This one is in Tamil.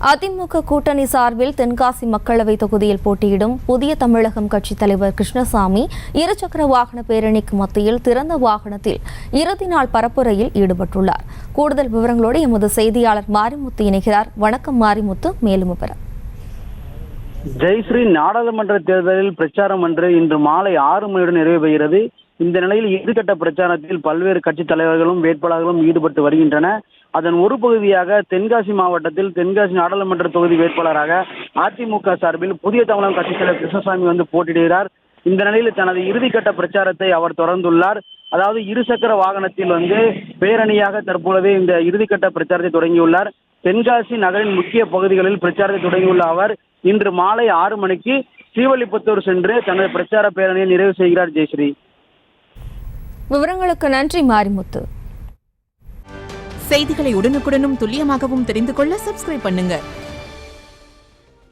அதிமுக கூட்டணி சார்பில் தென்காசி மக்களவை தொகுதியில் போட்டியிடும் புதிய தமிழகம் கட்சித் தலைவர் கிருஷ்ணசாமி இருசக்கர வாகன பேரணிக்கு மத்தியில் திறந்த வாகனத்தில் இறுதி நாள் பரப்புரையில் ஈடுபட்டுள்ளார். கூடுதல் விவரங்களோடு எமது செய்தியாளர் மாரிமுத்து இணைகிறார். வணக்கம் மாரிமுத்து, மேலும் விவரம். ஜெயஸ்ரீ, நாடாளுமன்ற தேர்தலில் பிரச்சாரம் இன்று மாலை 6 மணியுடன் நிறைவு பெறுகிறது. இந்த நிலையில் இறுதிக்கட்ட பிரச்சாரத்தில் பல்வேறு கட்சித் தலைவர்களும் வேட்பாளர்களும் ஈடுபட்டு வருகின்றன. அதன் ஒரு பகுதியாக தென்காசி மாவட்டத்தில் தென்காசி நாடாளுமன்ற தொகுதி வேட்பாளராக அதிமுக சார்பில் புதிய தமிழகம் கட்சித் தலைவர் கிருஷ்ணசாமி போட்டியிடுகிறார். இந்த நிலையில் தனது இறுதிக்கட்ட பிரச்சாரத்தை அவர் தொடர்ந்துள்ளார். அதாவது இருசக்கர வாகனத்தில் பேரணியாக தற்பொழுது இந்த இறுதிக்கட்ட பிரச்சாரத்தை தொடங்கியுள்ளார். தென்காசி நகரின் முக்கிய பகுதிகளில் பிரச்சாரத்தை தொடங்கியுள்ள அவர் இன்று மாலை 6 மணிக்கு ஸ்ரீவில்லிபுத்தூர் சென்று தனது பிரச்சார பேரணியை நிறைவு செய்கிறார். ஜெயஸ்ரீ, விவரங்களுக்கு நன்றி மாரிமுத்து. செய்திகளை உடனுக்குடனும் துல்லியமாகவும் தெரிந்து கொள்ள சப்ஸ்கிரைப் பண்ணுங்க.